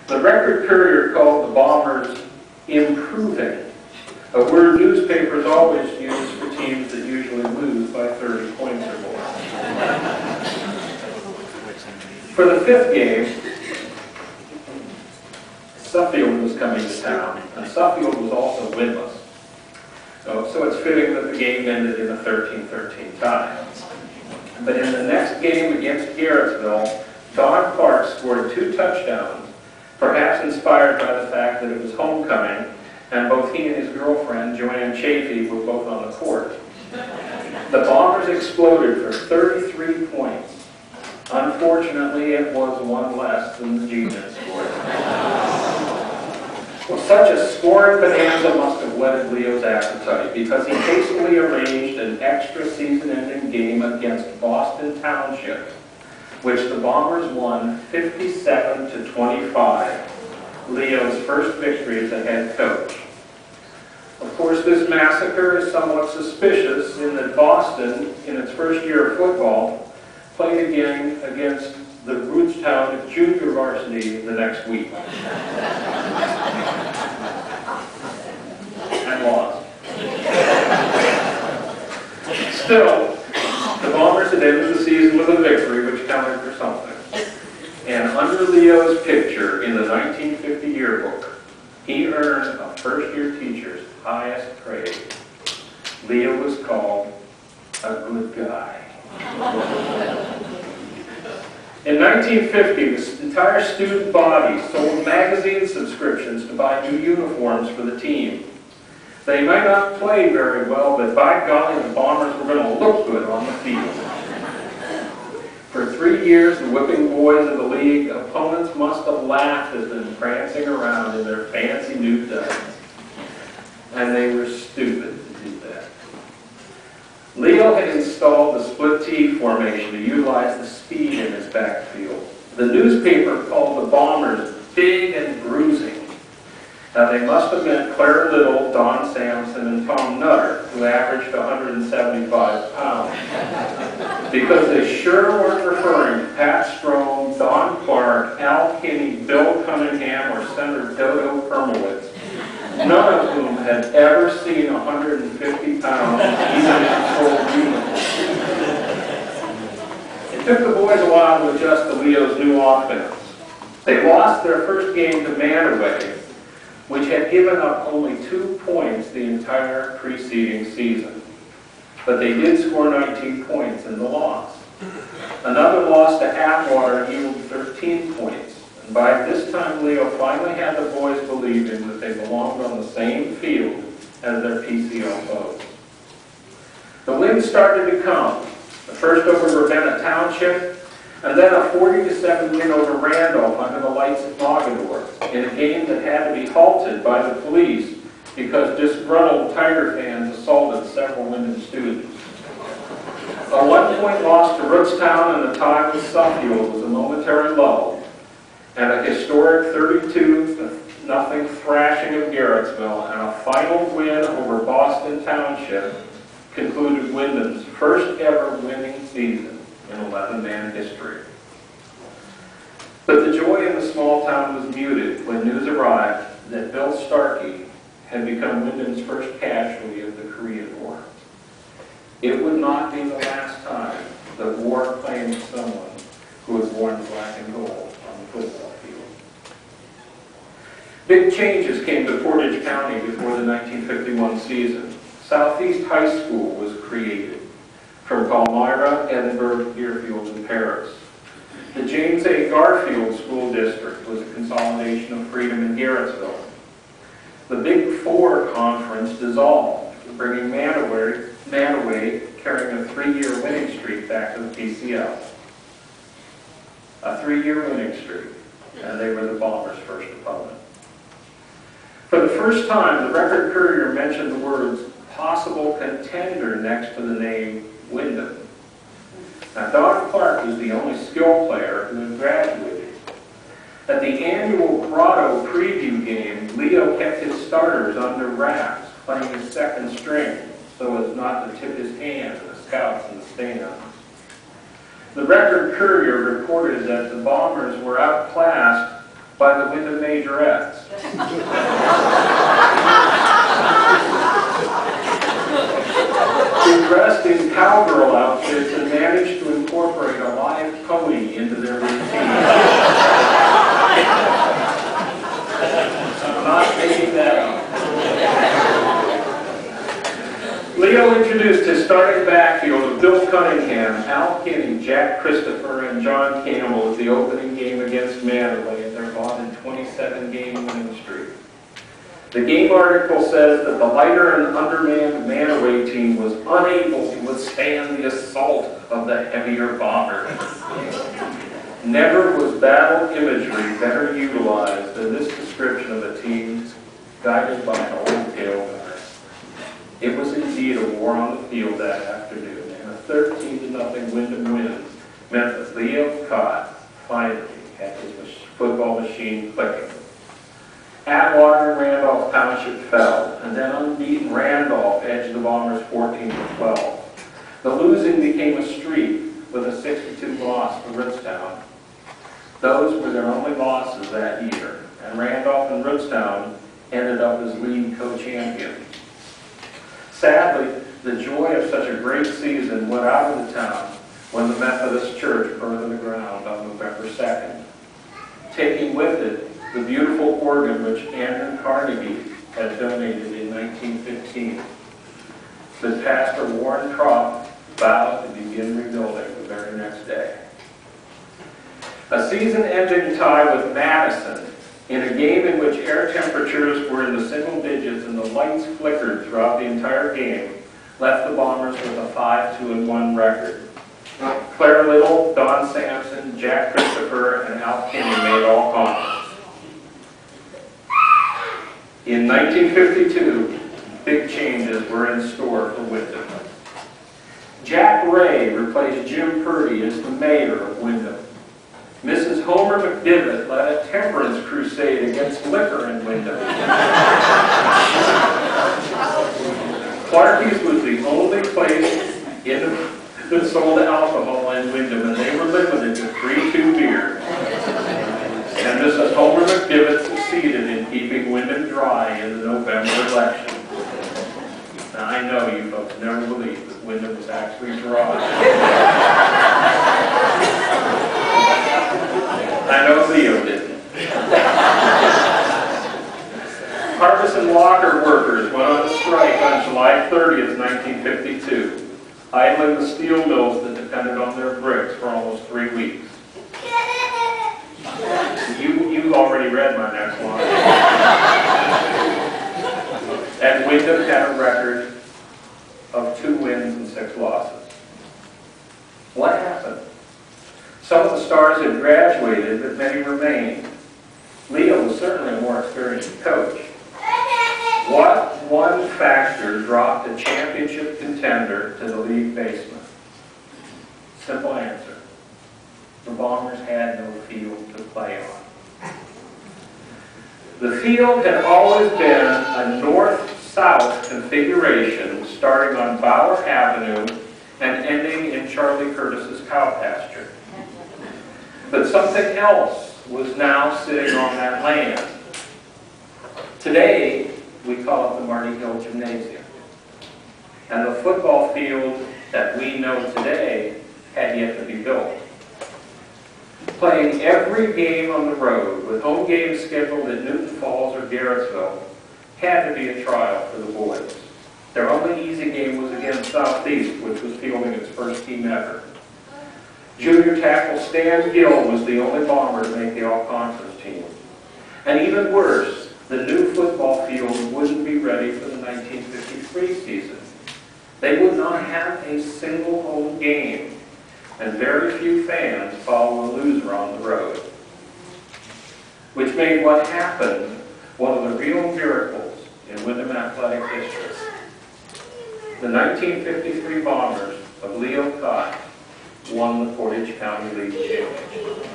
The Record Courier called the Bombers improving, a word newspapers always use for teams that usually lose by 30 points or more. For the fifth game, Suffield was coming to town, and Suffield was also winless. So it's fitting that the game ended in a 13-13 tie. But in the next game against Garrettsville, Don Clark scored 2 touchdowns, perhaps inspired by the fact that it was homecoming, and both he and his girlfriend, Joanne Chafee, were both on the court. The Bombers exploded for 33 points. Unfortunately, it was one less than the G-men scored. Well, such a scoring bonanza must have whetted Leo's appetite, because he hastily arranged an extra season-ending game against Boston Township, which the Bombers won 57-25, Leo's first victory as a head coach. Of course, this massacre is somewhat suspicious in that Boston, in its first year of football, played again against the Rootstown junior varsity the next week. And lost. Still, the Bombers had ended the season with a victory, which counted for something. And under Leo's picture in the 1950 yearbook, he earned a first-year teacher's highest praise. Leo was called a good guy. In 1950, the entire student body sold magazine subscriptions to buy new uniforms for the team. They might not play very well, but by golly, the Bombers were going to look good on the field. For 3 years, the whipping boys of the league, opponents must have laughed at them prancing around in their fancy new duds. And they were stupid to do that. Leo had installed the split T formation to utilize the speed in his backfield. The newspaper called the Bombers big and bruising. Now, they must have meant Claire Little, Don Sampson, and Tom Nutter, who averaged 175 pounds. Because they sure weren't referring to Pat Strome, Don Clark, Al Kinney, Bill Cunningham, or Senator Dodo Permowitz, none of whom had ever seen 150 pounds even in controlled uniform. It took the boys a while to adjust to Leo's new offense. They lost their first game to Manaway, which had given up only 2 points the entire preceding season. But they did score 19 points in the loss. Another loss to Atwater yielded 13 points. And by this time, Leo finally had the boys believing that they belonged on the same field as their PCO foes. The wins started to come. The first over Ravenna Township, and then a 40-7 win over Randolph under the lights of Mogador, in a game that had to be halted by the police because disgruntled Tiger fans assaulted several Windham students. A 1-point loss to Rootstown and the tie with Suffield was a momentary lull, and a historic 32-0 thrashing of Garrettsville and a final win over Boston Township concluded Windham's first ever winning season in 11-man history. But the joy in the small town was muted when news arrived that Bill Starkey had become Windham's first casualty of the Korean War. It would not be the last time that war claimed someone who was worn black and gold on the football field. Big changes came to Portage County before the 1951 season. Southeast High School was created from Palmyra, Edinburgh, Deerfield, and Paris. The James A. Garfield School District was a consolidation of Freedom and Garrettsville. The Big Four Conference dissolved, bringing Manaway carrying a 3-year winning streak back to the PCL. A 3-year winning streak, and they were the Bombers' first opponent. For the first time, the Record Courier mentioned the words possible contender next to the name Windham. Now, Don Clark was the only skill player who had graduated. At the annual Grotto preview game, Leo kept his starters under wraps, playing his second string, so as not to tip his hand to the scouts in the stands. The Record Courier reported that the Bombers were outclassed by the Windham majorettes. Who dressed in cowgirl outfits and managed to incorporate a live pony into their routine. I'm not making that up. Leo introduced his starting backfield of Bill Cunningham, Al Kinney, Jack Christopher, and John Campbell as the opening game against Manaway in their vaunted 27-game winning streak. The game article says that the lighter and undermanned Manaway team was unable to withstand the assault of the heavier Bombers. Never was battle imagery better utilized than this description of a team guided by an old tail gunner. It was indeed a war on the field that afternoon, and a 13-0 Windham win meant that Leo Cott finally had his football machine clicking. Atwater and Randolph Township fell, and then unbeaten Randolph edged the Bombers 14-12. The losing became a streak with a 62 loss to Rootstown. Those were their only losses that year, and Randolph and Rootstown ended up as league co-champions. Sadly, the joy of such a great season went out of the town when the Methodist Church burned to the ground on November 2nd, taking with it the beautiful organ which Andrew Carnegie had donated in 1915. The pastor Warren Croft vowed to begin rebuilding the very next day. A season-ending tie with Madison in a game in which air temperatures were in the single digits and the lights flickered throughout the entire game left the Bombers with a 5-2-1 record. Claire Little, Don Sampson, Jack Christopher, and Al Kinney made all conference. In 1952, big changes were in store for Windham. Jack Ray replaced Jim Purdy as the mayor of Windham. Mrs. Homer McDivitt led a temperance crusade against liquor in Windham. Clarky's was the only place that sold alcohol in Windham, and they were limited to 3-2 beer. And Mrs. Homer McDivitt succeeded in keeping Windham dry in the November election. Now, I know you folks never believed that Windham was actually dry. I know Leo didn't. Harbison Walker workers went on strike on July 30th, 1952, idling the steel mills that depended on their bricks for almost 3 weeks. You've already read my next line. And Windham had a record of 2 wins and 6 losses. What happened? Some of the stars had graduated, but many remained. Leo was certainly a more experienced coach. What one factor dropped a championship contender to the league basement? Simple answer. The Bombers had no field to play on. The field had always been a north-south configuration starting on Bauer Avenue and ending in Charlie Curtis's cow pasture. But something else was now sitting on that land. Today, we call it the Marty Hill Gymnasium. And the football field that we know today had yet to be built. Playing every game on the road, with home games scheduled at Newton Falls or Garrettsville, had to be a trial for the boys. Their only easy game was against Southeast, which was fielding its first team ever. Junior tackle Stan Gill was the only Bomber to make the all-conference team. And even worse, the new football field wouldn't be ready for the 1953 season. They would not have a single home game, and very few fans follow a loser on the road. Which made what happened one of the real miracles in Windham athletic history. The 1953 Bombers of Leo Cott won the Portage County League Championship.